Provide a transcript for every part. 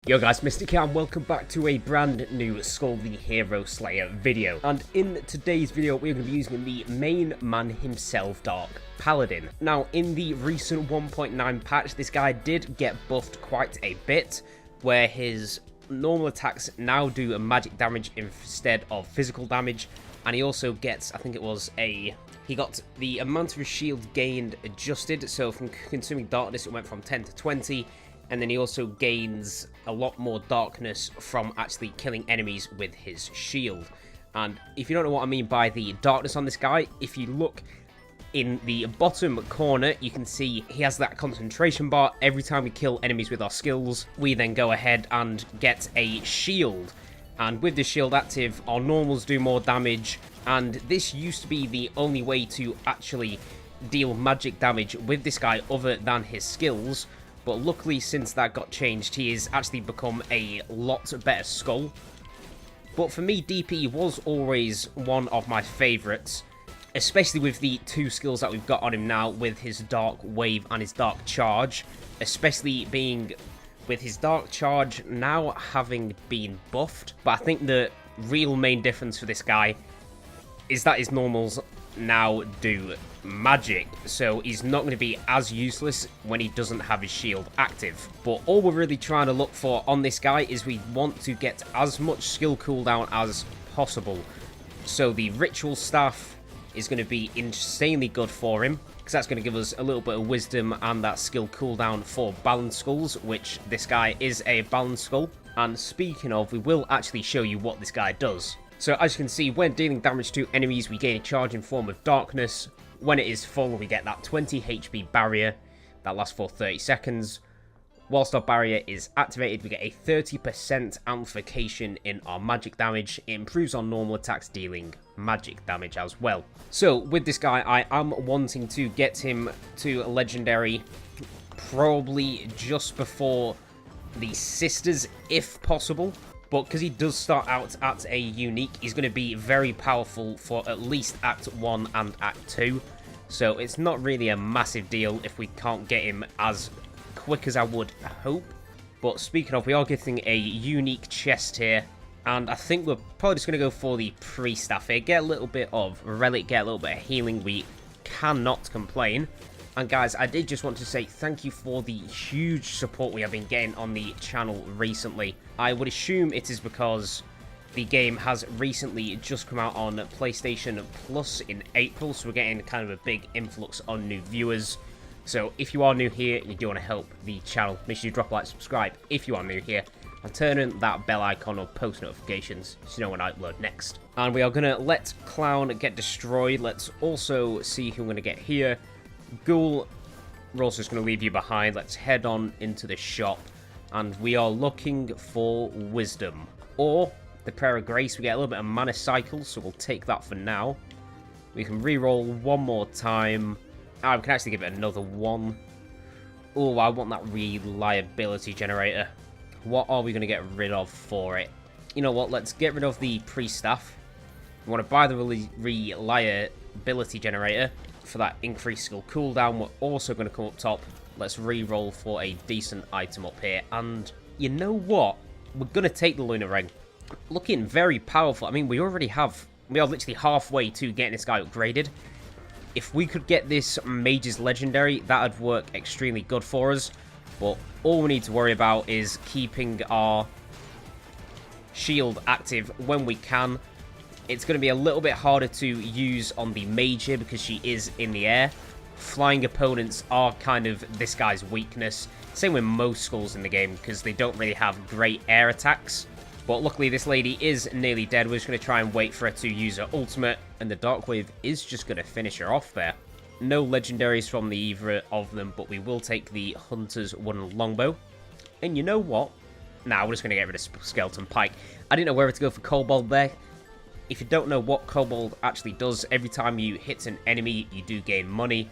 Yo guys, Mystic here and welcome back to a brand new Skul the Hero Slayer video. And in today's video, we're going to be using the main man himself, Dark Paladin. Now, in the recent 1.9 patch, this guy did get buffed quite a bit, where his normal attacks now do a magic damage instead of physical damage. And he also gets, I think it was he got the amount of his shield gained adjusted. So from consuming darkness, it went from 10 to 20. And then he also gains a lot more darkness from actually killing enemies with his shield. And if you don't know what I mean by the darkness on this guy, if you look in the bottom corner, you can see he has that concentration bar. Every time we kill enemies with our skills, we then go ahead and get a shield. And with the shield active, our normals do more damage. And this used to be the only way to actually deal magic damage with this guy other than his skills. But luckily, since that got changed, he has actually become a lot better Skul. But for me, DP was always one of my favourites, especially with the two skills that we've got on him now, with his Dark Wave and his Dark Charge. Especially being with his Dark Charge now having been buffed. But I think the real main difference for this guy is that his normals now do magic, so he's not going to be as useless when he doesn't have his shield active. But all we're really trying to look for on this guy is we want to get as much skill cooldown as possible. So the ritual staff is going to be insanely good for him, because that's going to give us a little bit of wisdom and that skill cooldown for balanced skulls, which this guy is a balanced Skul. And speaking of, we will actually show you what this guy does. So as you can see, when dealing damage to enemies, we gain a charge in form of darkness. When it is full, we get that 20 HP barrier that lasts for 30 seconds. Whilst our barrier is activated, we get a 30% amplification in our magic damage. It improves our normal attacks, dealing magic damage as well. So with this guy, I am wanting to get him to a legendary probably just before the sisters, if possible. But because he does start out at a unique, he's going to be very powerful for at least Act 1 and Act 2. So it's not really a massive deal if we can't get him as quick as I would hope. But speaking of, we are getting a unique chest here. And I think we're probably just going to go for the pre-staff here. Get a little bit of relic, get a little bit of healing. We cannot complain. And guys, I did just want to say thank you for the huge support we have been getting on the channel recently. I would assume it is because the game has recently just come out on PlayStation Plus in April, so we're getting kind of a big influx on new viewers. So if you are new here and you do want to help the channel, make sure you drop a like, subscribe if you are new here, and turn on that bell icon or post notifications so you know when I upload next. And we are going to let Clown get destroyed. Let's also see who we're going to get here. Ghoul, we're also just going to leave you behind. Let's head on into the shop. And we are looking for Wisdom. Or the Prayer of Grace. We get a little bit of Mana Cycle, so we'll take that for now. We can reroll one more time. Ah, we can actually give it another one. Oh, I want that Reliability Generator. What are we going to get rid of for it? You know what? Let's get rid of the Pre-Staff. We want to buy the Reliability Generator for that increased skill cooldown. We're also going to come up top. Let's re-roll for a decent item up here. And you know what? We're going to take the Lunar Ring. Looking very powerful. I mean, we are literally halfway to getting this guy upgraded. If we could get this Mage's Legendary, that would work extremely good for us. But all we need to worry about is keeping our shield active when we can. It's going to be a little bit harder to use on the mage here because she is in the air. Flying opponents are kind of this guy's weakness. Same with most Skuls in the game because they don't really have great air attacks. But luckily this lady is nearly dead. We're just going to try and wait for her to use her ultimate. And the Dark Wave is just going to finish her off there. No legendaries from either of them, but we will take the Hunter's Wooden Longbow. And you know what? Nah, we're just going to get rid of Skeleton Pike. I didn't know whether to go for Kobold there. If you don't know what Kobold actually does, every time you hit an enemy, you do gain money.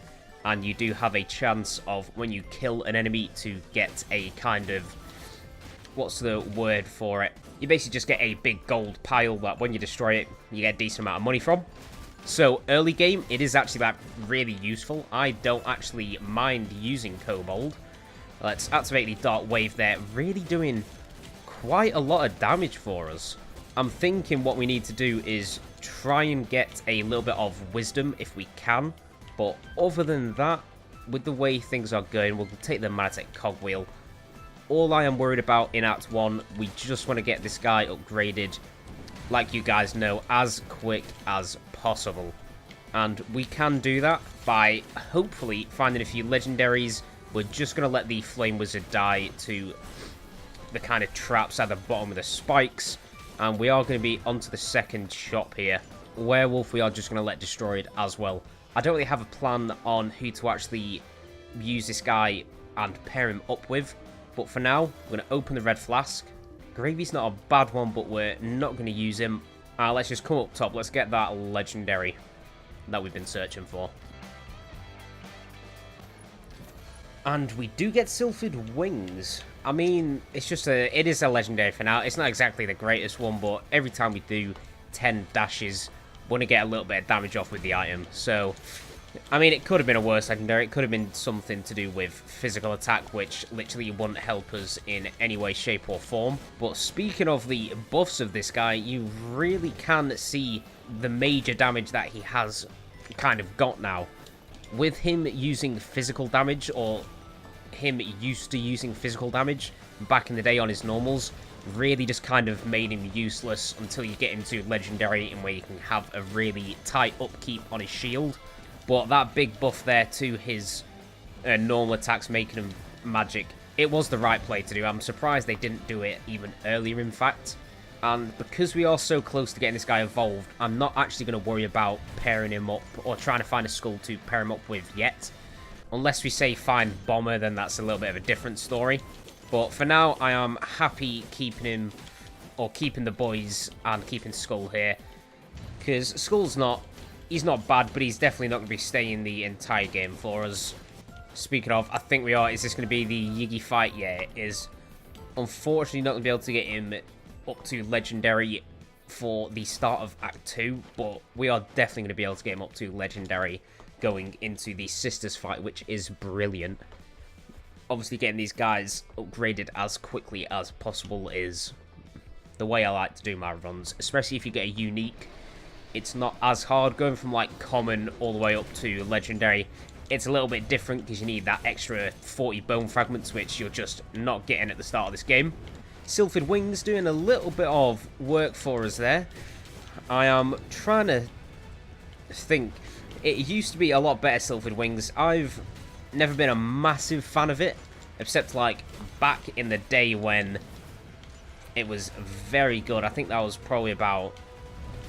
And you do have a chance of, when you kill an enemy, to get a kind of... What's the word for it? You basically just get a big gold pile that when you destroy it, you get a decent amount of money from. So, early game, it is actually really useful. I don't actually mind using Kobold. Let's activate the Dark Wave there. Really doing quite a lot of damage for us. I'm thinking what we need to do is try and get a little bit of wisdom if we can. But other than that, with the way things are going, we'll take the Manatech Cogwheel. All I am worried about in Act 1, we just want to get this guy upgraded, like you guys know, as quick as possible. And we can do that by hopefully finding a few legendaries. We're just going to let the Flame Wizard die to the kind of traps at the bottom of the spikes. And we are going to be onto the second shop here. Werewolf we are just going to let destroyed as well. I don't really have a plan on who to actually use this guy and pair him up with. But for now, we're going to open the red flask. Gravy's not a bad one, but we're not going to use him. Let's just come up top. Let's get that legendary that we've been searching for. And we do get Sylphid Wings. I mean, it's just it is a legendary for now. It's not exactly the greatest one, but every time we do 10 dashes, we're going to get a little bit of damage off with the item. So, I mean, it could have been a worse legendary. It could have been something to do with physical attack, which literally wouldn't help us in any way, shape, or form. But speaking of the buffs of this guy, you really can see the major damage that he has kind of got now. With him using physical damage, or him used to using physical damage back in the day on his normals, really just kind of made him useless until you get into legendary, in where you can have a really tight upkeep on his shield. But that big buff there to his normal attacks, making him magic, it was the right play to do. I'm surprised they didn't do it even earlier, in fact. And because we are so close to getting this guy evolved, I'm not actually going to worry about pairing him up or trying to find a Skul to pair him up with yet. Unless we say find Bomber, then that's a little bit of a different story. But for now, I am happy keeping him, or keeping the boys and keeping Skul here. Because Skul's he's not bad, but he's definitely not going to be staying the entire game for us. Speaking of, I think we are. Is this going to be the Yiggy fight? Yeah, it is. Unfortunately, not going to be able to get him up to legendary for the start of Act 2, but we are definitely going to be able to get him up to legendary going into the Sisters fight, which is brilliant. Obviously, getting these guys upgraded as quickly as possible is the way I like to do my runs, especially if you get a unique. It's not as hard going from like common all the way up to legendary. It's a little bit different because you need that extra 40 bone fragments, which you're just not getting at the start of this game. Sylphid Wings doing a little bit of work for us there. I am trying to think. It used to be a lot better, Sylphid Wings. I've never been a massive fan of it, except like back in the day when it was very good. I think that was probably about,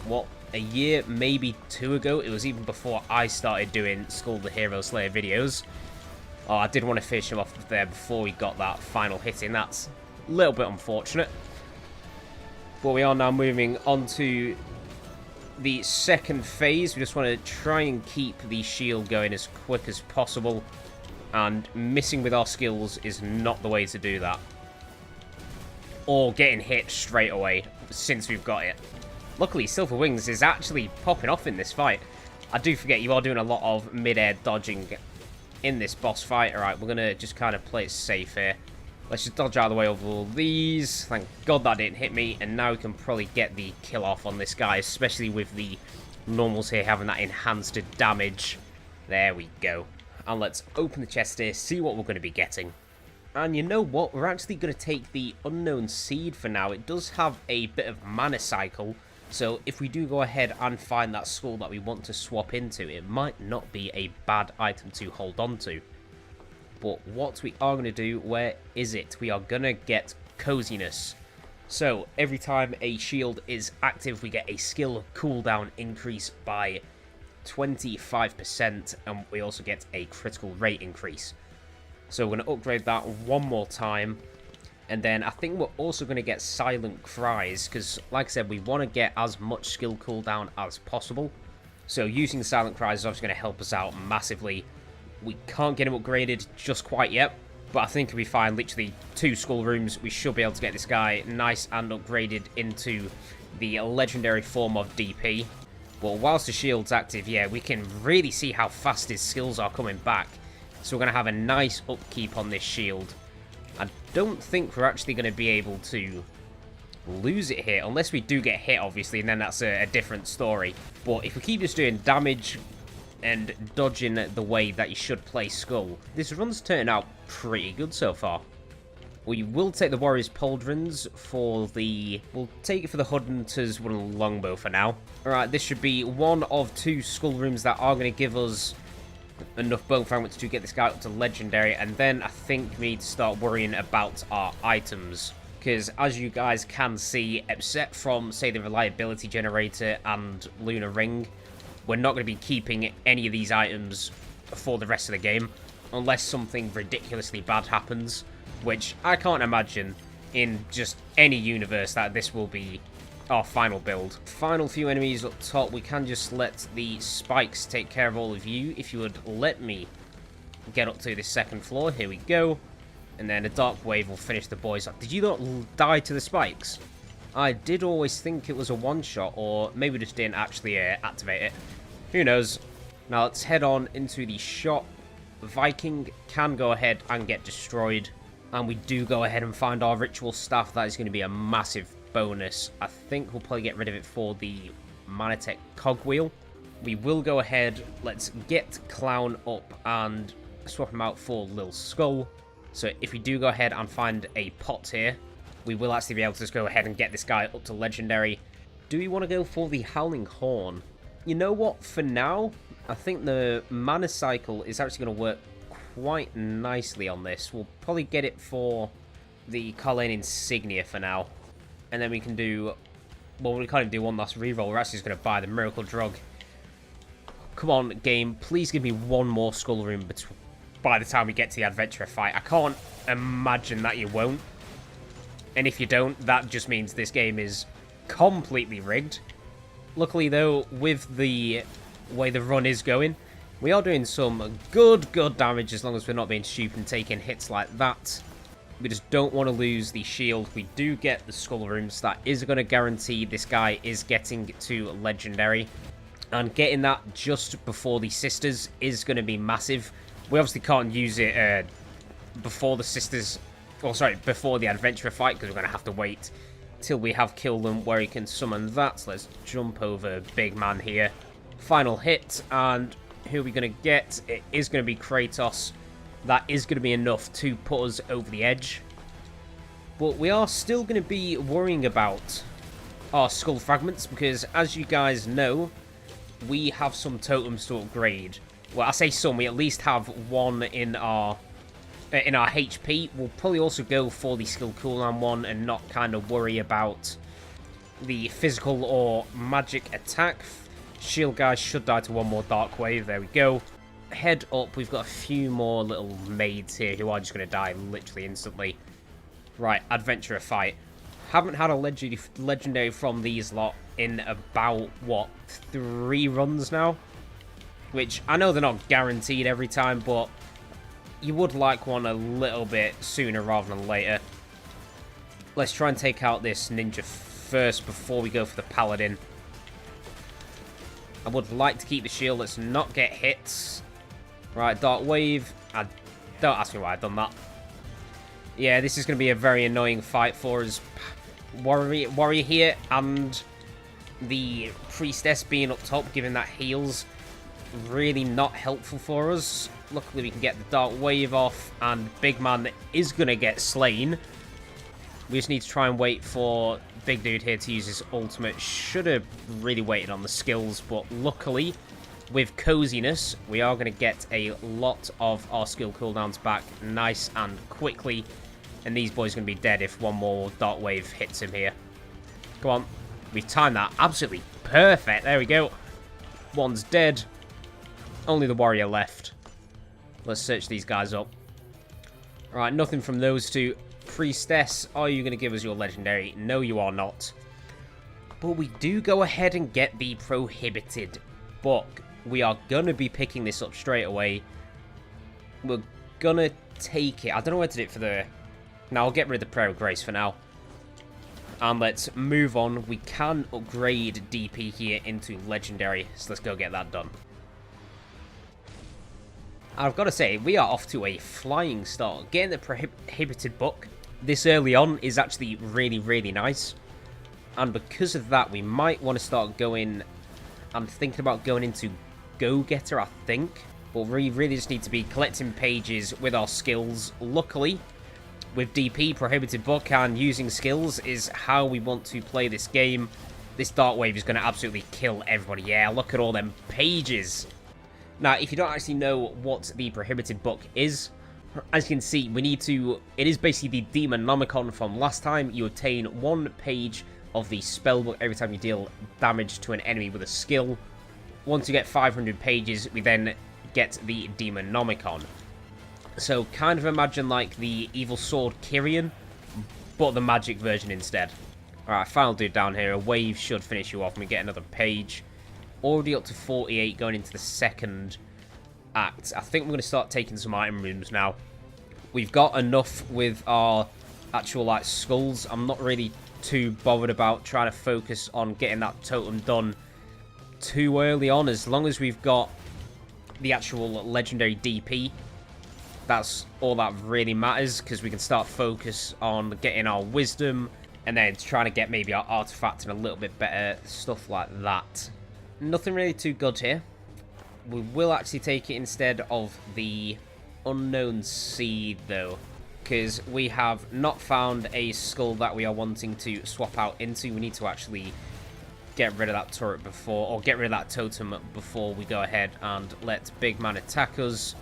what, a year, maybe 2 ago. It was even before I started doing Skul the Hero Slayer videos. Oh, I did want to finish him off there before we got that final hit in. That's a little bit unfortunate. But we are now moving on to the second phase. We just want to try and keep the shield going as quick as possible. And missing with our skills is not the way to do that. Or getting hit straight away, since we've got it. Luckily, Sylphid Wings is actually popping off in this fight. I do forget you are doing a lot of mid-air dodging in this boss fight. Alright, we're going to just kind of play it safe here. Let's just dodge out of the way of all these. Thank God that didn't hit me. And now we can probably get the kill off on this guy, especially with the normals here having that enhanced damage. There we go. And let's open the chest here, see what we're going to be getting. And you know what? We're actually going to take the Unknown Seed for now. It does have a bit of mana cycle. So if we do go ahead and find that Skul that we want to swap into, it might not be a bad item to hold on to. But what we are going to do, where is it? We are going to get Coziness. So every time a shield is active, we get a skill cooldown increase by 25%, and we also get a critical rate increase. So we're going to upgrade that one more time. And then I think we're also going to get Silent Cries, because like I said, we want to get as much skill cooldown as possible. So using Silent Cries is obviously going to help us out massively. We can't get him upgraded just quite yet, but I think we'll be fine. Literally 2 Skul rooms, we should be able to get this guy nice and upgraded into the legendary form of DP. But whilst the shield's active, yeah, we can really see how fast his skills are coming back. So we're going to have a nice upkeep on this shield. I don't think we're actually going to be able to lose it here. Unless we do get hit, obviously, and then that's a different story. But if we keep just doing damage and dodging the way that you should play Skul, this run's turning out pretty good so far. We will take the Warriors Pauldrons for the... We'll take it for the Hunters with a longbow for now. Alright, this should be one of 2 Skul rooms that are going to give us enough bone fragments to get this guy up to Legendary. And then I think we need to start worrying about our items. Because as you guys can see, except from, say, the Reliability Generator and Lunar Ring, we're not going to be keeping any of these items for the rest of the game. Unless something ridiculously bad happens. Which I can't imagine in just any universe that this will be our final build. Final few enemies up top. We can just let the spikes take care of all of you. If you would let me get up to this second floor. Here we go. And then a dark wave will finish the boys off. Did you not die to the spikes? I did always think it was a one-shot, or maybe just didn't actually activate it. Who knows? Now let's head on into the shop. Viking can go ahead and get destroyed. And we do go ahead and find our ritual staff. That is going to be a massive bonus. I think we'll probably get rid of it for the Manatech cogwheel. We will go ahead. Let's get Clown up and swap him out for Lil Skull. So if we do go ahead and find a pot here, we will actually be able to just go ahead and get this guy up to Legendary. Do we want to go for the Howling Horn? You know what? For now, I think the Mana Cycle is actually going to work quite nicely on this. We'll probably get it for the Colleen Insignia for now. And then we can do... Well, we can't even do one last reroll. We're actually just going to buy the Miracle Drug. Come on, game. Please give me one more Skull Room by the time we get to the Adventurer fight. I can't imagine that you won't. And if you don't, that just means this game is completely rigged. Luckily, though, with the way the run is going, we are doing some good damage as long as we're not being stupid and taking hits like that. We just don't want to lose the shield. We do get the Skull Rooms. That is going to guarantee this guy is getting to Legendary. And getting that just before the Sisters is going to be massive. We obviously can't use it before the Sisters... Oh, sorry, before the Adventurer fight, because we're going to have to wait till we have killed them where he can summon that. So let's jump over Big Man here. Final hit, and... who are we going to get? It is going to be Kratos. That is going to be enough to put us over the edge. But we are still going to be worrying about our skull fragments because, as you guys know, we have some totems to upgrade. Well, I say some. We at least have one in our HP. We'll probably also go for the skill cooldown one and not kind of worry about the physical or magic attack. Shield guys should die to one more Dark Wave. There we go. Head up. We've got a few more little maids here who are just going to die literally instantly. Right, Adventurer fight. Haven't had a legendary from these lot in about, what, 3 runs now? Which, I know they're not guaranteed every time, but you would like one a little bit sooner rather than later. Let's try and take out this ninja first before we go for the Paladin. I would like to keep the shield. Let's not get hits. Right, Dark Wave. Don't ask me why I've done that. Yeah, this is going to be a very annoying fight for us. Warrior here and the Priestess being up top, giving that heals. Really not helpful for us. Luckily, we can get the Dark Wave off, and Big Man is going to get slain. We just need to try and wait for Big Dude here to use his ultimate. Should have really waited on the skills, but luckily, with Coziness, we are going to get a lot of our skill cooldowns back nice and quickly. And these boys are going to be dead if one more Dark Wave hits him here. Come on. We've timed that absolutely perfect. There we go. One's dead. Only the warrior left. Let's search these guys up. Alright, nothing from those two. Priestess, are you going to give us your legendary? No, you are not. But we do go ahead and get the Prohibited book. We are going to be picking this up straight away. We're going to take it. I don't know where to do it for the... Now, I'll get rid of the Prayer of Grace for now. And let's move on. We can upgrade DP here into Legendary. So let's go get that done. I've got to say, we are off to a flying start. Getting the Prohibited book this early on is actually really, really nice. And because of that, we might want to start going... I'm thinking about going into Go-Getter, I think. But we really just need to be collecting pages with our skills. Luckily, with DP, Prohibited Book, and using skills is how we want to play this game. This Dark Wave is going to absolutely kill everybody. Yeah, look at all them pages. Now, if you don't actually know what the Prohibited Book is, as you can see, we need to... It is basically the Demonomicon from last time. You obtain 1 page of the spellbook every time you deal damage to an enemy with a skill. Once you get 500 pages, we then get the Demonomicon. So, kind of imagine like the Evil Sword Kyrian, but the magic version instead. Alright, final dude down here. A wave should finish you off and we get another page. Already up to 48 going into the second act. I think we're going to start taking some item rooms now. We've got enough with our actual like skulls. I'm not really too bothered about trying to focus on getting that totem done too early on. As long as we've got the actual legendary DP, that's all that really matters, because we can start focus on getting our wisdom and then trying to get maybe our artifact and a little bit better stuff like that. Nothing really too good here. We will actually take it instead of the unknown seed though, because we have not found a skull that we are wanting to swap out into. We need to actually get rid of that turret before, or get rid of that totem before we go ahead and let Big Man attack us.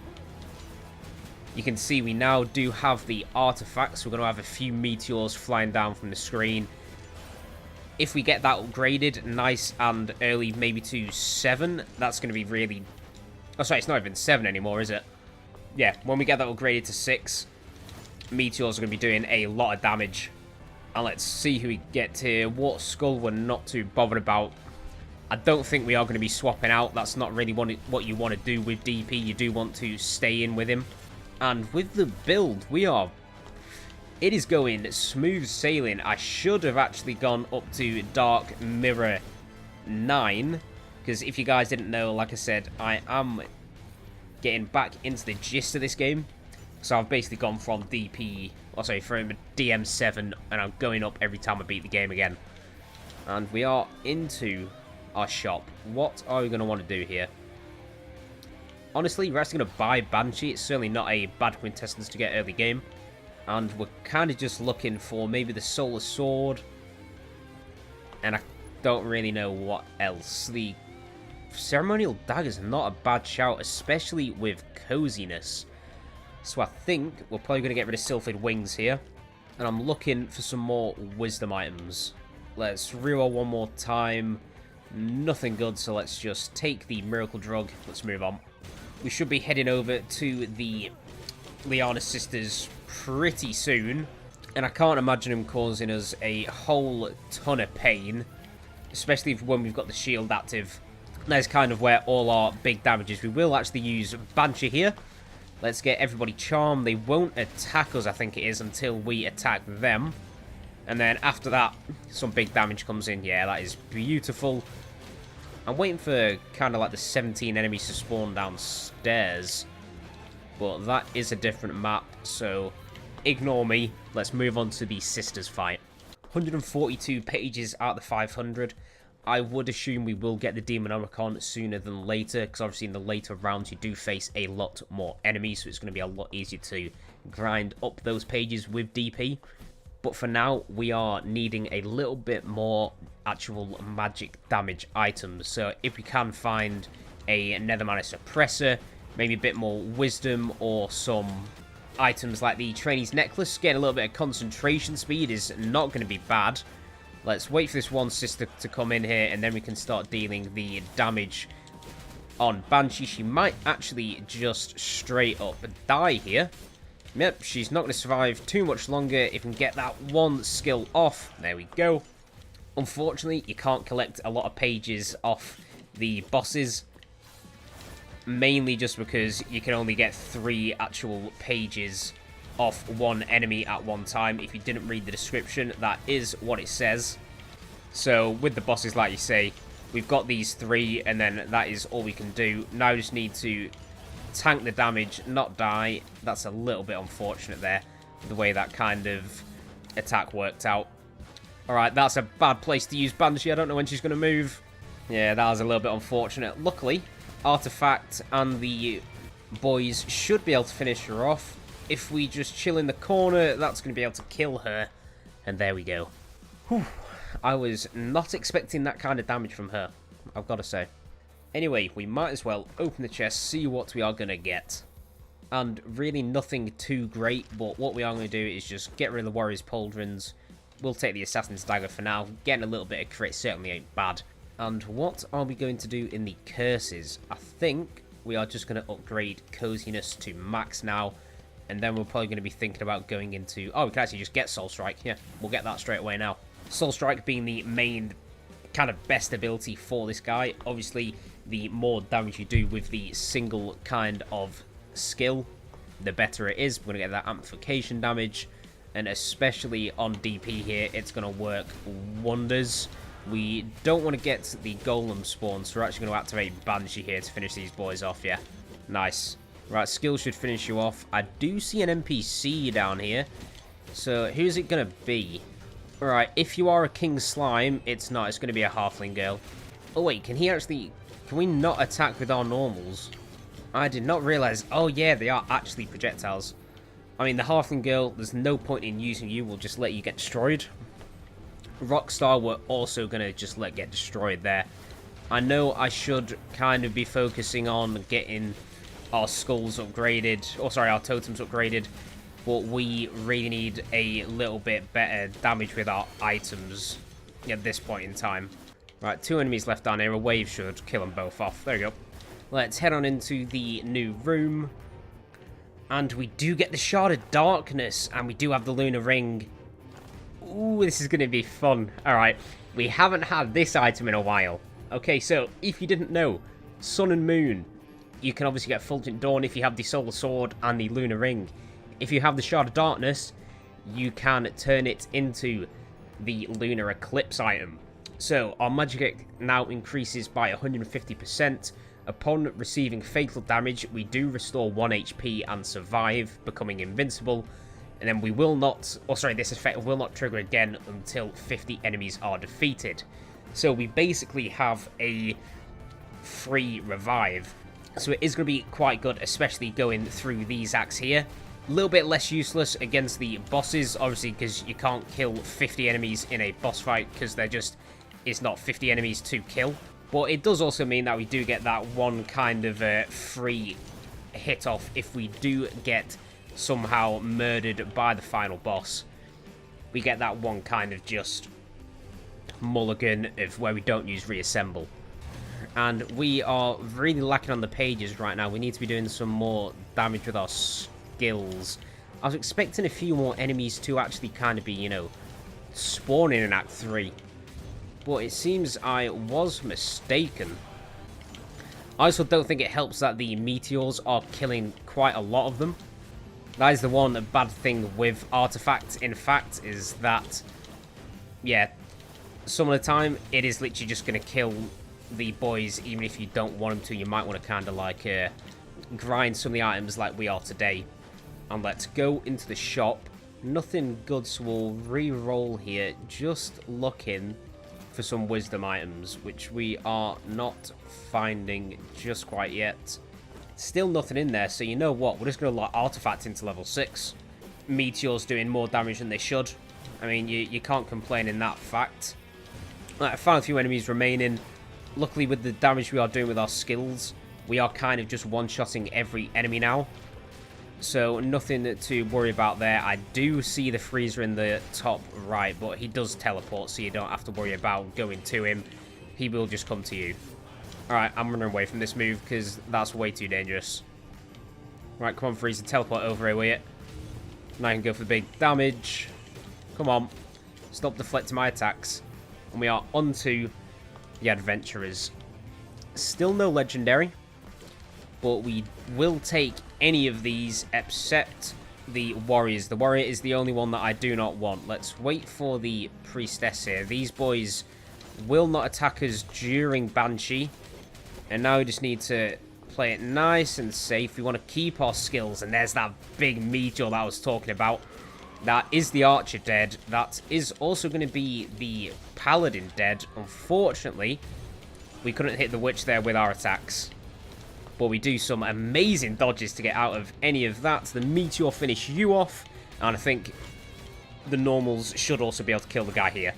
You can see we now do have the artifacts. We're going to have a few meteors flying down from the screen. If we get that upgraded nice and early, maybe to 7, that's going to be really... Oh, sorry, it's not even 7 anymore, is it? Yeah, when we get that upgraded to 6, meteors are going to be doing a lot of damage. And let's see who we get here. What skull we're not too bothered about. I don't think we are going to be swapping out. That's not really what you want to do with DP. You do want to stay in with him. And with the build, it is going smooth sailing. I should have actually gone up to Dark Mirror 9. Because if you guys didn't know, like I said, I am getting back into the gist of this game. So I've basically gone from DP... Oh, sorry, from DM7, and I'm going up every time I beat the game again. And we are into our shop. What are we going to want to do here? Honestly, we're actually going to buy Banshee. It's certainly not a bad quintessence to get early game. And we're kind of just looking for maybe the Solar Sword. And I don't really know what else. The Ceremonial Dagger is not a bad shout, especially with coziness. So I think we're probably going to get rid of Sylphid Wings here. And I'm looking for some more wisdom items. Let's reroll one more time. Nothing good, so let's just take the Miracle Drug. Let's move on. We should be heading over to the Liana Sisters pretty soon. And I can't imagine them causing us a whole ton of pain. Especially when we've got the shield active. That's kind of where all our big damage is. We will actually use Banshee here. Let's get everybody charmed. They won't attack us, I think it is, until we attack them. And then after that, some big damage comes in. Yeah, that is beautiful. I'm waiting for kind of like the 17 enemies to spawn downstairs. But that is a different map, so ignore me. Let's move on to the Sisters fight. 142 pages out of the 500. I would assume we will get the Demonomicon sooner than later, because obviously in the later rounds you do face a lot more enemies, so it's going to be a lot easier to grind up those pages with DP. But for now, we are needing a little bit more actual magic damage items. So if we can find a Nether Mana Suppressor, maybe a bit more wisdom, or some items like the Trainee's Necklace, getting a little bit of concentration speed is not going to be bad. Let's wait for this one sister to come in here, and then we can start dealing the damage on Banshee. She might actually just straight up die here. Yep, she's not going to survive too much longer if we can get that one skill off. There we go. Unfortunately, you can't collect a lot of pages off the bosses. Mainly just because you can only get 3 actual pages off one enemy at one time. If you didn't read the description, that is what it says. So with the bosses, like you say, we've got these 3, and then that is all we can do. Now we just need to tank the damage, not die. That's a little bit unfortunate there, the way that kind of attack worked out. Alright, that's a bad place to use Banshee. I don't know when she's going to move. Yeah, that was a little bit unfortunate. Luckily, Artifact and the boys should be able to finish her off. If we just chill in the corner, that's going to be able to kill her. And there we go. Whew. I was not expecting that kind of damage from her, I've got to say. Anyway, we might as well open the chest, see what we are going to get. And really nothing too great, but what we are going to do is just get rid of the Warrior's Pauldrons. We'll take the Assassin's Dagger for now. Getting a little bit of crit certainly ain't bad. And what are we going to do in the curses? I think we are just going to upgrade Coziness to max now. And then we're probably going to be thinking about going into... Oh, we can actually just get Soul Strike. Yeah, we'll get that straight away now. Soul Strike being the main kind of best ability for this guy. Obviously, the more damage you do with the single kind of skill, the better it is. We're going to get that amplification damage. And especially on DP here, it's going to work wonders. We don't want to get the Golem spawn, so we're actually going to activate Banshee here to finish these boys off, yeah. Nice. Right, skill should finish you off. I do see an NPC down here. So, who's it going to be? Alright, if you are a King Slime, it's not. It's going to be a Halfling girl. Oh, wait, can he actually... Can we not attack with our normals? I did not realize... Oh, yeah, they are actually projectiles. I mean, the Halfling girl, there's no point in using you. We'll just let you get destroyed. Rockstar, we're also going to just let get destroyed there. I know I should kind of be focusing on getting our skulls upgraded. Or, sorry, our totems upgraded. But we really need a little bit better damage with our items at this point in time. Right, 2 enemies left down here. A wave should kill them both off. There we go. Let's head on into the new room. And we do get the Shard of Darkness, and we do have the Lunar Ring. Ooh, this is going to be fun. Alright, we haven't had this item in a while. Okay, so, if you didn't know, Sun and Moon, you can obviously get Fulgent Dawn if you have the Solar Sword and the Lunar Ring. If you have the Shard of Darkness, you can turn it into the Lunar Eclipse item. So, our magic now increases by 150%. Upon receiving fatal damage, we do restore 1 HP and survive, becoming invincible. And then we will not... Oh, sorry, this effect will not trigger again until 50 enemies are defeated. So we basically have a free revive. So it is going to be quite good, especially going through these acts here. A little bit less useless against the bosses, obviously, because you can't kill 50 enemies in a boss fight, because they're just... It's not 50 enemies to kill. But it does also mean that we do get that one kind of free hit off if we do get somehow murdered by the final boss. We get that one kind of just mulligan of where we don't use reassemble. And we are really lacking on the pages right now. We need to be doing some more damage with our skills. I was expecting a few more enemies to actually kind of be, you know, spawning in Act 3. But it seems I was mistaken. I also don't think it helps that the meteors are killing quite a lot of them. That is the one bad thing with Artifact, in fact, is that, yeah, some of the time it is literally just going to kill the boys, even if you don't want them to. You might want to kind of like grind some of the items like we are today. And let's go into the shop. Nothing good, so we'll re-roll here, just looking for some wisdom items, which we are not finding just quite yet. Still nothing in there, so you know what, we're just going to lock Artifact into level 6. Meteors doing more damage than they should. I mean, you can't complain in that fact. Right, I found a few enemies remaining. Luckily, with the damage we are doing with our skills, we are kind of just one-shotting every enemy now. So, nothing to worry about there. I do see the freezer in the top right, but he does teleport, so you don't have to worry about going to him. He will just come to you. Alright, I'm running away from this move, because that's way too dangerous. Right, come on, freezer, teleport over here, will you? Now I can go for the big damage. Come on. Stop deflecting my attacks. And we are onto the adventurers. Still no legendary, but we will take any of these except the warriors. The warrior is the only one that I do not want. Let's wait for the priestess here. These boys will not attack us during Banshee. And now we just need to play it nice and safe. We want to keep our skills. And there's that big meteor that I was talking about. That is the Archer dead. That is also going to be the Paladin dead. Unfortunately, we couldn't hit the Witch there with our attacks. But we do some amazing dodges to get out of any of that. The Meteor finish you off. And I think the normals should also be able to kill the guy here.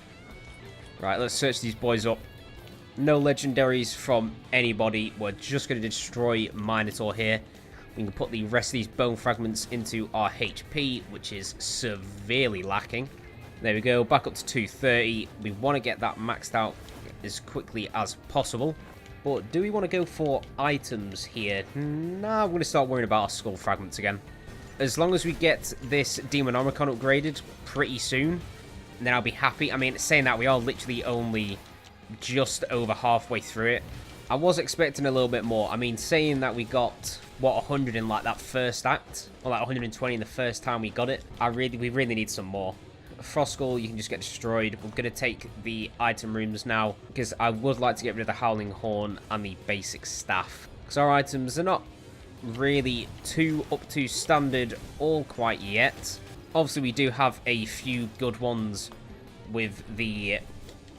Right, let's search these boys up. No legendaries from anybody. We're just going to destroy Minotaur here. We can put the rest of these bone fragments into our HP, which is severely lacking. There we go, back up to 230. We want to get that maxed out as quickly as possible. But do we want to go for items here? Nah, we're going to start worrying about our skull fragments again. As long as we get this Demonomicon upgraded pretty soon, then I'll be happy. I mean, saying that, we are literally only just over halfway through it. I was expecting a little bit more. I mean, saying that we got, what, 100 in, like, that first act? Or, like, 120 in the first time we got it. We really need some more. Frost Skull, you can just get destroyed. We're going to take the item rooms now, because I would like to get rid of the Howling Horn and the basic staff. Because our items are not really up to standard all quite yet. Obviously, we do have a few good ones with the...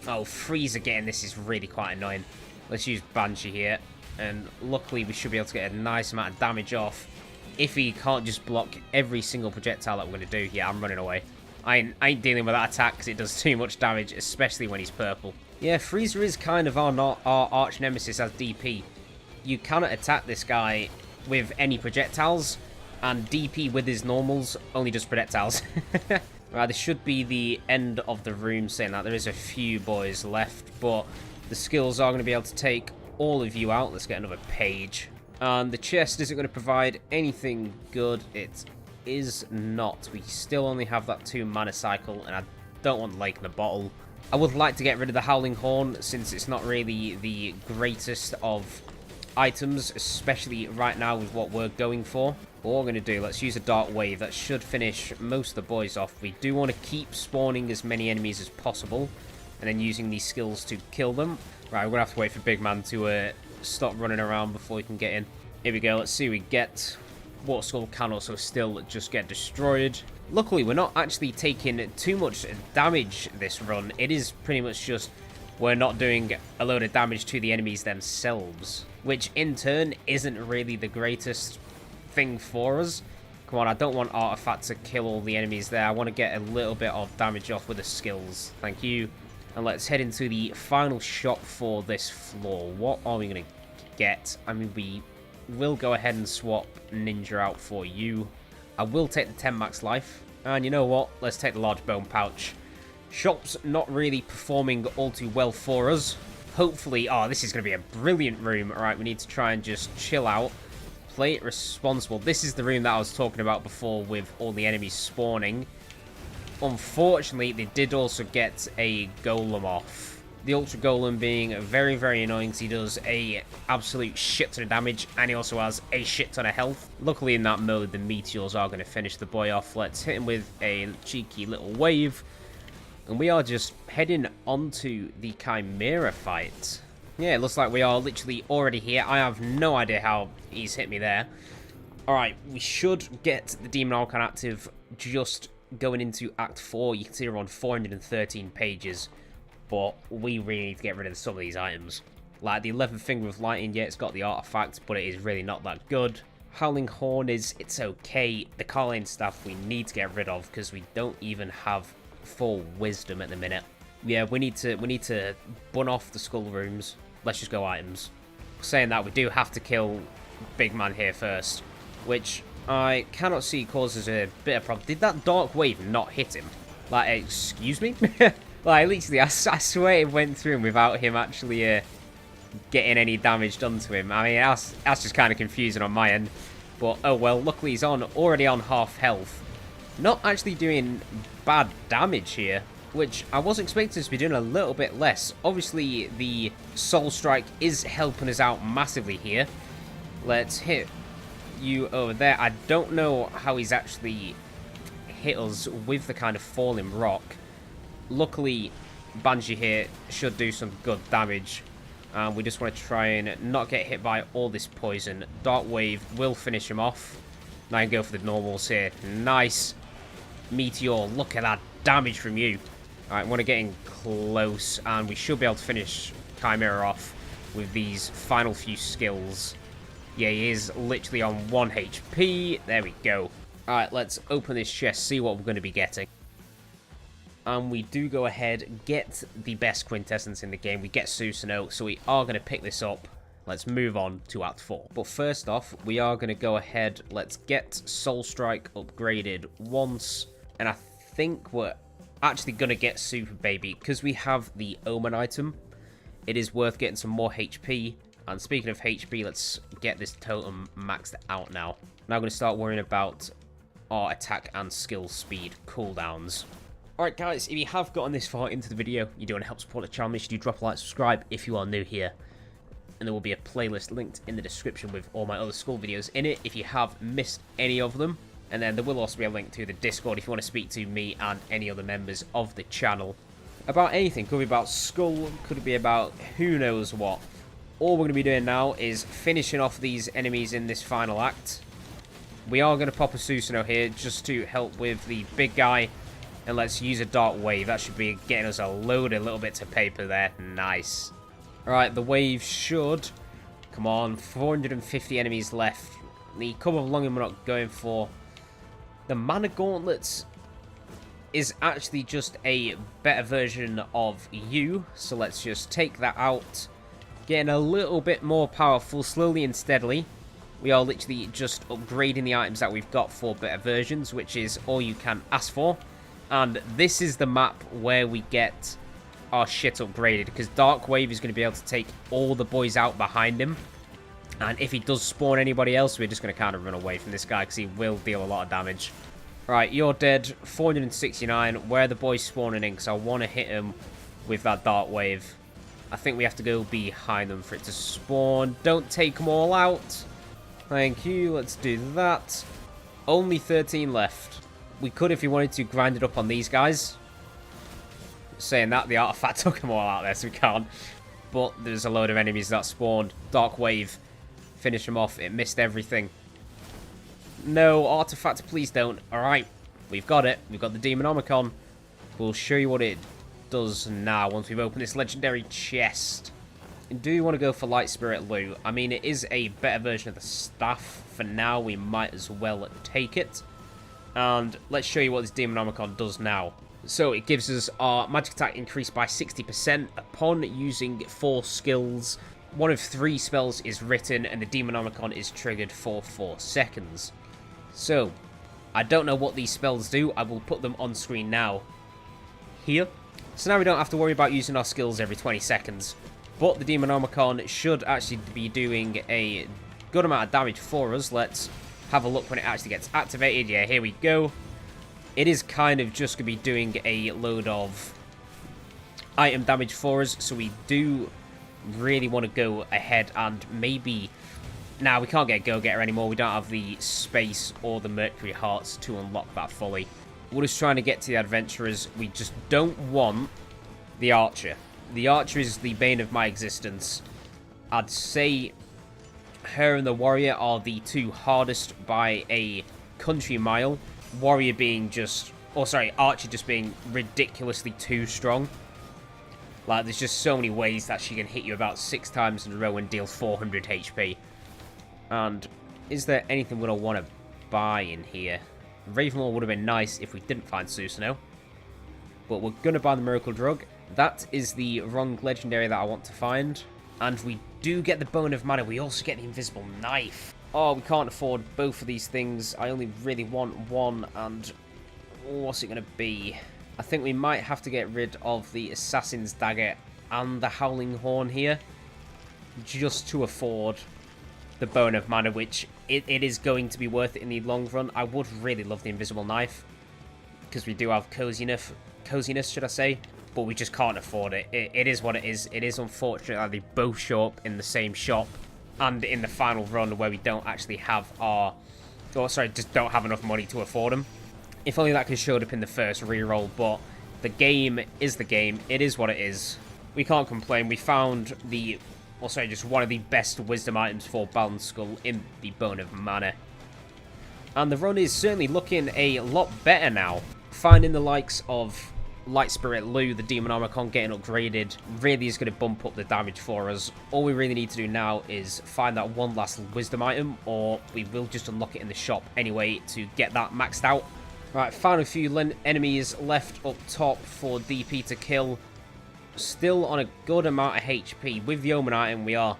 Oh, Freezer getting this is really quite annoying. Let's use Banshee here, and luckily we should be able to get a nice amount of damage off if he can't just block every single projectile that we're going to do. Yeah, I'm running away. I ain't dealing with that attack because it does too much damage, especially when he's purple. Yeah, Freezer is kind of our arch nemesis as DP. You cannot attack this guy with any projectiles, and DP with his normals only does projectiles. Right, this should be the end of the room, saying that there is a few boys left, but the skills are going to be able to take all of you out. Let's get another page. And the chest isn't going to provide anything good. It is not. We still only have that 2 mana cycle, and I don't want Lake in the Bottle. I would like to get rid of the Howling Horn, since it's not really the greatest of items, especially right now with what we're going for. But what we're going to do, let's use a Dark Wave. That should finish most of the boys off. We do want to keep spawning as many enemies as possible, and then using these skills to kill them. Right, we're going to have to wait for Big Man to stop running around before we can get in. Here we go, let's see what we get. Water Skull can also still just get destroyed. Luckily, we're not actually taking too much damage this run. It is pretty much just we're not doing a load of damage to the enemies themselves, which in turn isn't really the greatest thing for us. Come on, I don't want Artifact to kill all the enemies there. I want to get a little bit of damage off with the skills. Thank you. And let's head into the final shop for this floor. What are we going to get? I mean, we will go ahead and swap Ninja out for you. I will take the 10 max life. And you know what? Let's take the large bone pouch. Shop's not really performing all too well for us. Hopefully... Oh, this is going to be a brilliant room. Alright, we need to try and just chill out. Play it responsible. This is the room that I was talking about before with all the enemies spawning. Unfortunately, they did also get a golem off. The Ultra Golem being very, very annoying because he does a absolute shit ton of damage, and he also has a shit ton of health. Luckily in that mode, the meteors are going to finish the boy off. Let's hit him with a cheeky little wave. And we are just heading onto the Chimera fight. Yeah, it looks like we are literally already here. I have no idea how he's hit me there. Alright, we should get the Demon Archon active just going into Act 4. You can see we're on 413 pages. But we really need to get rid of some of these items. Like the 11th Finger of Lightning, yeah, it's got the artifact, but it is really not that good. Howling Horn it's okay. The Carline Staff we need to get rid of because we don't even have full wisdom at the minute. Yeah, we need to bun off the skull rooms. Let's just go items. Saying that, we do have to kill Big Man here first, which I cannot see causes a bit of problem. Did that Dark Wave not hit him? Like, excuse me? Like, literally, I swear it went through him without him actually getting any damage done to him. I mean, that's just kind of confusing on my end. But, oh well, luckily he's already on half health. Not actually doing bad damage here, which I was expecting to be doing a little bit less. Obviously, the Soul Strike is helping us out massively here. Let's hit you over there. I don't know how he's actually hit us with the kind of falling rock. Luckily, Banshee here should do some good damage. We just want to try and not get hit by all this poison. Dark Wave will finish him off. Now I can go for the normals here. Nice. Meteor, look at that damage from you. Alright, we're getting close, and we should be able to finish Chimera off with these final few skills. Yeah, he is literally on 1 HP. There we go. Alright, let's open this chest, see what we're going to be getting. And we do go ahead, get the best quintessence in the game. We get Susanoo, so we are going to pick this up. Let's move on to Act 4. But first off, we are going to go ahead. Let's get Soul Strike upgraded once. And I think we're actually going to get Super Baby. Because we have the Omen item, it is worth getting some more HP. And speaking of HP, let's get this totem maxed out now. Now I'm going to start worrying about our attack and skill speed cooldowns. Alright guys, if you have gotten this far into the video, you do want to help support the channel, make sure you drop a like, subscribe if you are new here. And there will be a playlist linked in the description with all my other Skul videos in it if you have missed any of them. And then there will also be a link to the Discord if you want to speak to me and any other members of the channel. About anything, could be about Skul, could be about who knows what. All we're going to be doing now is finishing off these enemies in this final act. We are going to pop a Susanoo here just to help with the big guy. And let's use a Dark Wave. That should be getting us a load of little bits of paper there. Nice. Alright, the wave should... Come on, 450 enemies left. The Cup of Longing we're not going for. The Mana Gauntlets is actually just a better version of you. So let's just take that out. Getting a little bit more powerful slowly and steadily. We are literally just upgrading the items that we've got for better versions, which is all you can ask for. And this is the map where we get our shit upgraded, because Dark Wave is going to be able to take all the boys out behind him. And if he does spawn anybody else, we're just going to kind of run away from this guy, because he will deal a lot of damage. Right, you're dead. 469. Where are the boys spawning in? Because I want to hit him with that Dark Wave. I think we have to go behind them for it to spawn. Don't take them all out. Thank you. Let's do that. Only 13 left. We could, if you wanted to, grind it up on these guys. Saying that, the artifact took them all out there, so we can't. But there's a load of enemies that spawned. Dark Wave. Finish them off. It missed everything. No, artifact, please don't. Alright, we've got it. We've got the Demonomicon. We'll show you what it does now once we've opened this legendary chest. And do you want to go for Light Spirit loot? I mean, it is a better version of the staff. For now, we might as well take it. And let's show you what this Demonomicon does now. So it gives us our magic attack increased by 60% upon using 4 skills. One of 3 spells is written, and the Demonomicon is triggered for 4 seconds. So, I don't know what these spells do. I will put them on screen now. Here. So now we don't have to worry about using our skills every 20 seconds. But the Demonomicon should actually be doing a good amount of damage for us. Let's have a look when it actually gets activated. Yeah, here we go. It is kind of just going to be doing a load of item damage for us. So we do really want to go ahead and maybe... Now, we can't get Go-Getter anymore. We don't have the space or the Mercury Hearts to unlock that fully. We're just trying to get to the Adventurers. We just don't want the Archer. The Archer is the bane of my existence. I'd say her and the Warrior are the 2 hardest by a country mile. Warrior being just... Oh, sorry, Archer just being ridiculously too strong. Like, there's just so many ways that she can hit you about 6 times in a row and deal 400 HP. And is there anything we're going to want to buy in here? Ravenlore would have been nice if we didn't find Susanoo. But we're going to buy the Miracle Drug. That is the wrong legendary that I want to find. And we do get the Bone of Mana. We also get the Invisible Knife. Oh, we can't afford both of these things. I only really want one. And what's it going to be? I think we might have to get rid of the Assassin's Dagger and the Howling Horn here. Just to afford the Bone of Mana, which it is going to be worth it in the long run. I would really love the Invisible Knife, because we do have coziness, should I say, but we just can't afford it. It is what it is. It is unfortunate that they both show up in the same shop, and in the final run where we don't actually have our... Oh, sorry, just don't have enough money to afford them. If only that could have showed up in the first reroll, but the game is the game. It is what it is. We can't complain. We found the... Also, just one of the best wisdom items for Balanced Skul in the Bone of Mana. And the run is certainly looking a lot better now. finding the likes of Light Spirit Lou, the Demon Armorcon, getting upgraded really is going to bump up the damage for us. All we really need to do now is find that one last wisdom item, or we will just unlock it in the shop anyway to get that maxed out. Right, found a few enemies left up top for DP to kill. Still on a good amount of HP. With the Omen item, we are,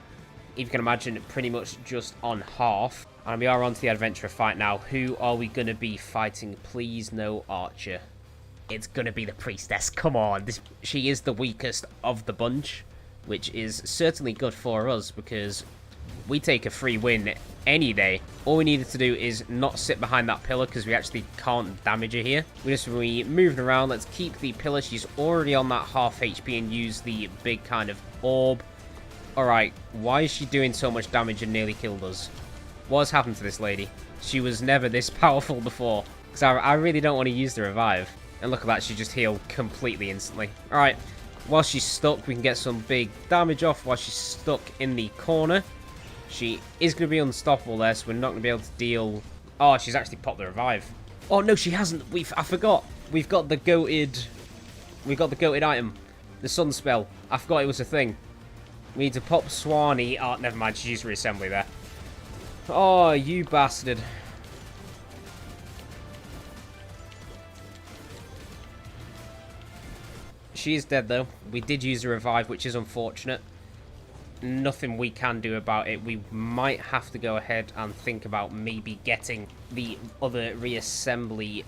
if you can imagine, pretty much just on half. And we are on to the adventurer fight now. Who are we going to be fighting? Please, no archer. It's going to be the priestess. Come on. She is the weakest of the bunch, which is certainly good for us because we take a free win any day. All we needed to do is not sit behind that pillar because we actually can't damage her here. We're just moving around. Let's keep the pillar. She's already on that half HP and use the big kind of orb. Alright, why is she doing so much damage and nearly killed us? What has happened to this lady? She was never this powerful before. Because I really don't want to use the revive. And look at that, she just healed completely instantly. Alright, while she's stuck, we can get some big damage off while she's stuck in the corner. She is going to be unstoppable there, so we're not going to be able to deal... Oh, she's actually popped the revive. Oh, no, she hasn't. I forgot. We've got the goated item. The sun spell. I forgot it was a thing. We need to pop Swanee. Oh, never mind. She used reassembly there. Oh, you bastard. She is dead, though. We did use a revive, which is unfortunate. Nothing we can do about it. We might have to go ahead and think about maybe getting the other reassembly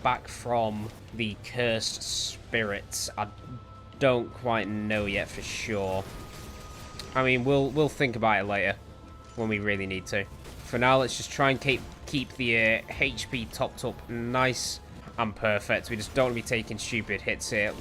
back from the cursed spirits. I don't quite know yet for sure. I mean, we'll think about it later when we really need to. For now, let's just try and keep the HP topped up nice and perfect. We just don't want to be taking stupid hits here.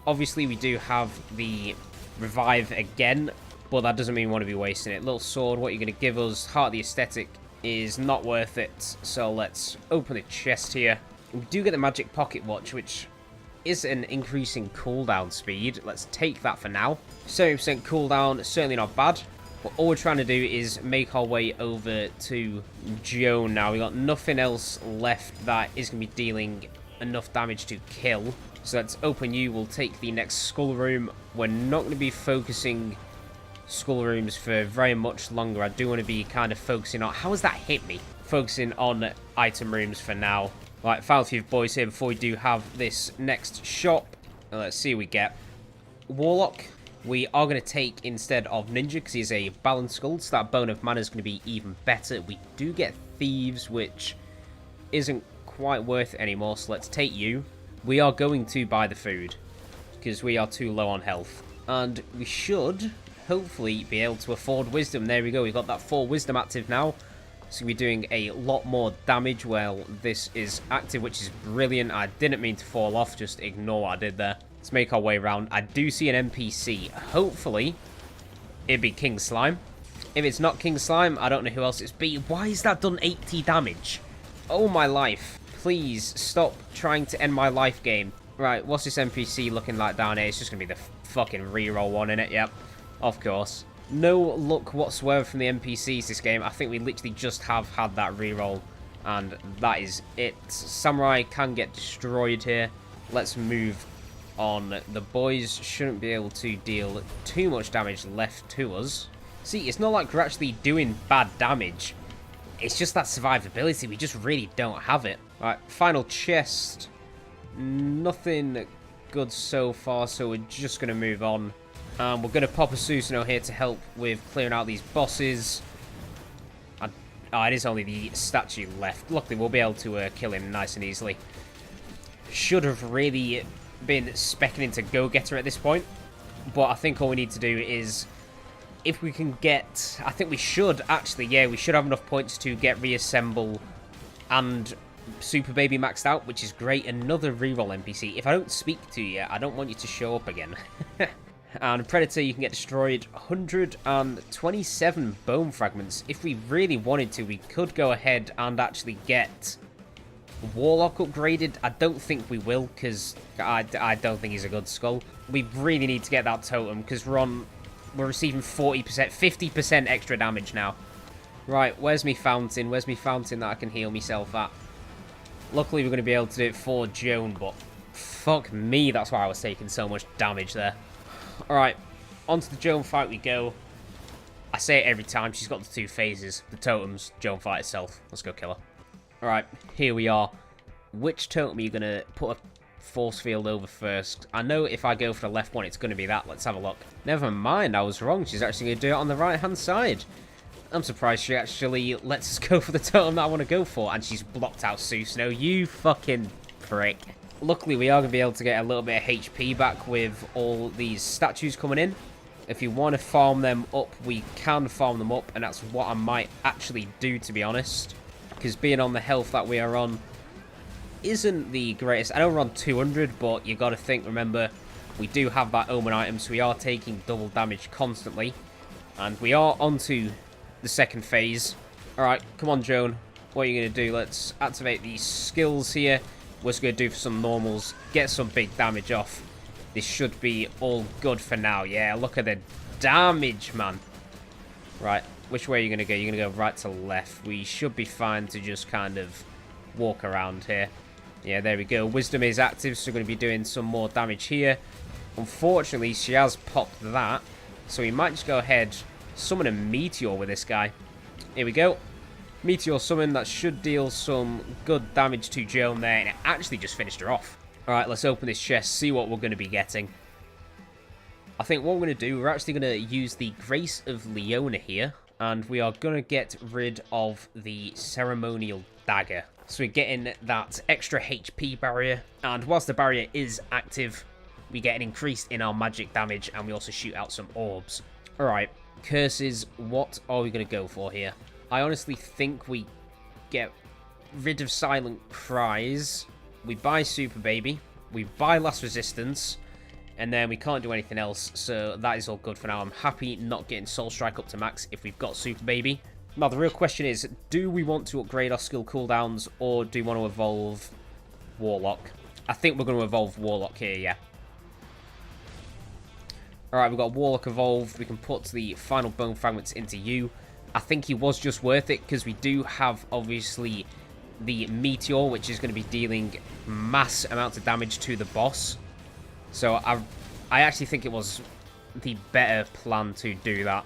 Obviously, we do have the revive again, but that doesn't mean we want to be wasting it. Little sword, what are you going to give us? Heart of the Aesthetic is not worth it, so let's open the chest here. We do get the Magic Pocket Watch, which is an increasing cooldown speed. Let's take that for now. 70% cooldown, certainly not bad. But all we're trying to do is make our way over to Joan now. We got nothing else left that is going to be dealing enough damage to kill. So let's open you. We'll take the next Skul room. We're not going to be focusing Skul rooms for very much longer. I do want to be kind of focusing on... How has that hit me? Focusing on item rooms for now. Right, found a few boys here before we do have this next shop. Let's see what we get. Warlock. We are going to take instead of Ninja because he's a balanced skull. So that Bone of Mana is going to be even better. We do get Thieves, which isn't quite worth it anymore. So let's take you. We are going to buy the food because we are too low on health. And we should hopefully be able to afford wisdom. There we go. We've got that 4 wisdom active now. So we're doing a lot more damage while this is active, which is brilliant. I didn't mean to fall off. Just ignore what I did there. Let's make our way around. I do see an NPC. Hopefully, it'd be King Slime. If it's not King Slime, I don't know who else it's be. Why is that done 80 damage? Oh, my life. Please stop trying to end my life game. Right, what's this NPC looking like down here? It's just going to be the fucking reroll one, innit? Yep, of course. No luck whatsoever from the NPCs this game. I think we literally just have had that reroll, and that is it. Samurai can get destroyed here. Let's move on. The boys shouldn't be able to deal too much damage left to us. See, it's not like we're actually doing bad damage. It's just that survivability. We just really don't have it. Right, final chest. Nothing good so far, so we're just going to move on. We're going to pop a Susanoo here to help with clearing out these bosses. Oh, it is only the statue left. Luckily, we'll be able to kill him nice and easily. Should have really been specking into Go-Getter at this point. But I think all we need to do is... If we can get... I think we should, actually. Yeah, we should have enough points to get Reassemble and Super Baby maxed out, which is great. Another reroll NPC. If I don't speak to you, I don't want you to show up again. And Predator, you can get destroyed. 127 bone fragments. If we really wanted to, we could go ahead and actually get Warlock upgraded. I don't think we will, because I don't think he's a good skull. We really need to get that totem, because we're receiving 40%, 50% extra damage now. Right, where's me fountain? Where's me fountain that I can heal myself at? Luckily, we're going to be able to do it for Joan, but fuck me, that's why I was taking so much damage there. Alright, onto the Joan fight we go. I say it every time, she's got the 2 phases. The totems, Joan fight itself. Let's go kill her. Alright, here we are. Which totem are you going to put a force field over first? I know if I go for the left one, it's going to be that. Let's have a look. Never mind, I was wrong. She's actually going to do it on the right-hand side. I'm surprised she actually lets us go for the totem that I want to go for. And she's blocked out Susano. You fucking prick. Luckily, we are going to be able to get a little bit of HP back with all these statues coming in. If you want to farm them up, we can farm them up. And that's what I might actually do, to be honest. Because being on the health that we are on isn't the greatest. I know we're on 200, but you got to think, remember, we do have that Omen item, so we are taking double damage constantly. And we are onto the second phase. Alright, come on, Joan. What are you going to do? Let's activate these skills here. We're just going to do some normals, get some big damage off. This should be all good for now. Yeah, look at the damage, man. Right, which way are you going to go? You're going to go right to left. We should be fine to just kind of walk around here. Yeah, there we go. Wisdom is active, so we're going to be doing some more damage here. Unfortunately, she has popped that, so we might just go ahead, summon a Meteor with this guy. Here we go. Meteor summon, that should deal some good damage to Joan there, and it actually just finished her off. Alright, let's open this chest, see what we're going to be getting. I think what we're going to do, we're actually going to use the Grace of Leona here, and we are going to get rid of the Ceremonial Dagger. So we're getting that extra HP barrier, and whilst the barrier is active, we get an increase in our magic damage, and we also shoot out some orbs. Alright, curses, what are we going to go for here? I honestly think we get rid of Silent Cries, we buy Super Baby, we buy Last Resistance, and then we can't do anything else, so that is all good for now. I'm happy not getting Soul Strike up to max if we've got Super Baby. Now, the real question is, do we want to upgrade our skill cooldowns, or do we want to evolve Warlock? I think we're going to evolve Warlock here, yeah. Alright, we've got Warlock evolved. We can put the final bone fragments into you. I think he was just worth it, because we do have, obviously, the Meteor, which is going to be dealing mass amounts of damage to the boss. So, I actually think it was the better plan to do that.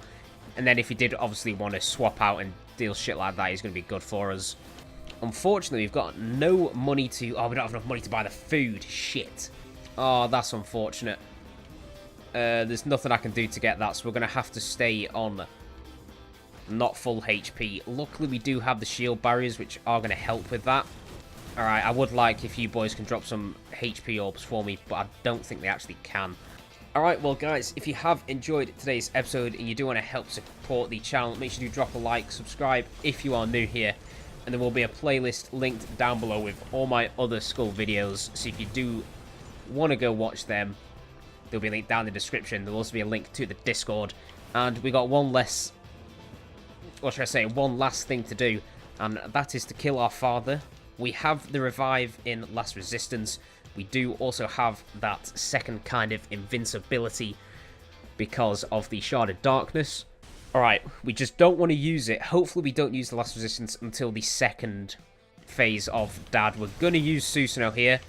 And then if he did obviously want to swap out and deal shit like that, he's going to be good for us. Unfortunately, we've got no money to... Oh, we don't have enough money to buy the food. Shit. Oh, that's unfortunate. There's nothing I can do to get that, so we're going to have to stay on not full HP. Luckily, we do have the shield barriers, which are going to help with that. Alright, I would like if you boys can drop some HP orbs for me, but I don't think they actually can. Alright, well guys, if you have enjoyed today's episode and you do want to help support the channel, make sure you drop a like, subscribe if you are new here, and there will be a playlist linked down below with all my other Skul videos, so if you do want to go watch them, there'll be a link down in the description. There'll also be a link to the Discord, and we got one last thing to do, and that is to kill our father. We have the revive in Last Resistance. We do also have that second kind of invincibility because of the Shard of Darkness. Alright, we just don't want to use it. Hopefully we don't use the Last Resistance until the second phase of Dad. We're going to use Susano here.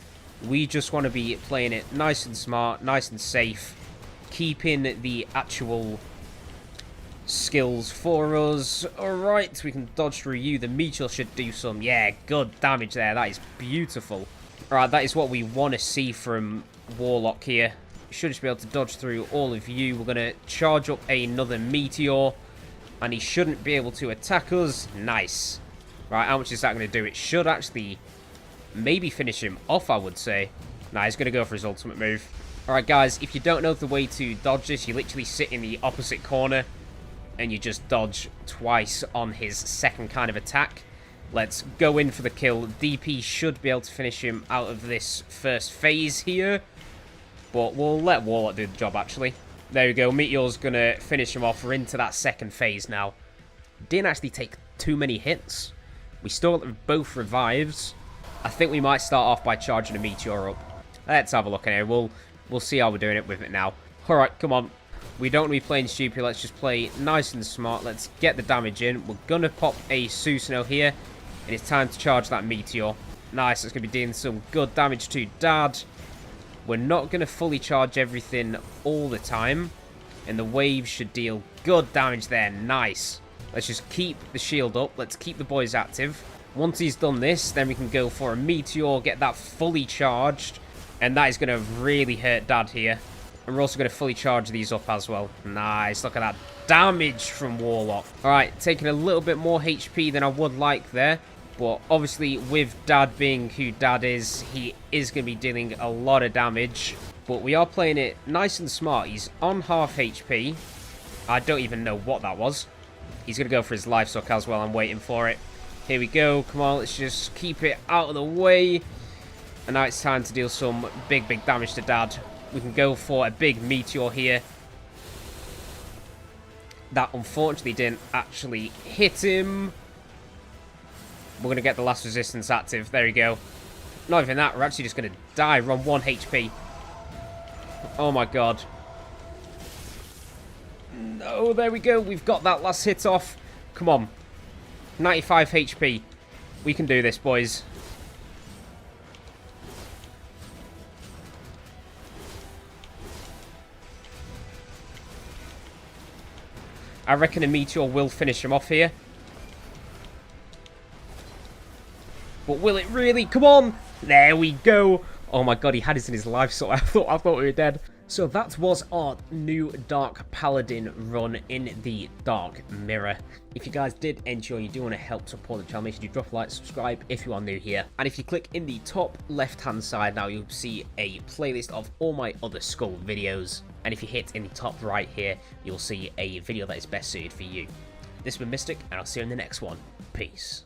We just want to be playing it nice and smart, nice and safe, keeping the actual skills for us. Alright, we can dodge through you. The Meteor should do some, yeah, good damage there. That is beautiful. Alright, that is what we want to see from Warlock here. Should just be able to dodge through all of you. We're going to charge up another Meteor, and he shouldn't be able to attack us. Nice. Right, how much is that going to do? It should actually maybe finish him off, I would say. Nah, he's going to go for his ultimate move. Alright, guys, if you don't know the way to dodge this, you literally sit in the opposite corner, and you just dodge twice on his second kind of attack. Let's go in for the kill. DP should be able to finish him out of this first phase here. But we'll let Warlock do the job, actually. There we go. Meteor's going to finish him off. We're into that second phase now. Didn't actually take too many hits. We still got both revives. I think we might start off by charging a Meteor up. Let's have a look in here. We'll see how we're doing it with it now. Alright, come on. We don't want to be playing stupid. Let's just play nice and smart. Let's get the damage in. We're going to pop a Susano here. And it's time to charge that Meteor. Nice, it's going to be dealing some good damage to Dad. We're not going to fully charge everything all the time. And the waves should deal good damage there. Nice. Let's just keep the shield up. Let's keep the boys active. Once he's done this, then we can go for a meteor, get that fully charged. And that is going to really hurt Dad here. And we're also going to fully charge these up as well. Nice. Look at that damage from Warlock. Alright, taking a little bit more HP than I would like there. But obviously, with Dad being who Dad is, he is going to be dealing a lot of damage. But we are playing it nice and smart. He's on half HP. I don't even know what that was. He's going to go for his life suck as well. I'm waiting for it. Here we go. Come on, let's just keep it out of the way. And now it's time to deal some big damage to Dad. We can go for a big meteor here. That unfortunately didn't actually hit him. We're going to get the last resistance active. There we go. Not even that. We're actually just going to die. We're on 1 HP. Oh my god. No, there we go. We've got that last hit off. Come on. 95 HP. We can do this, boys. I reckon a meteor will finish him off here. But will it really? Come on! There we go! Oh my god, he had it in his life, so I thought we were dead. So that was our new Dark Paladin run in the Dark Mirror. If you guys did enjoy, you do want to help support the channel, make sure you drop a like, subscribe if you are new here. And if you click in the top left hand side now, you'll see a playlist of all my other Skul videos. And if you hit in the top right here, you'll see a video that is best suited for you. This has been Mystic, and I'll see you in the next one. Peace.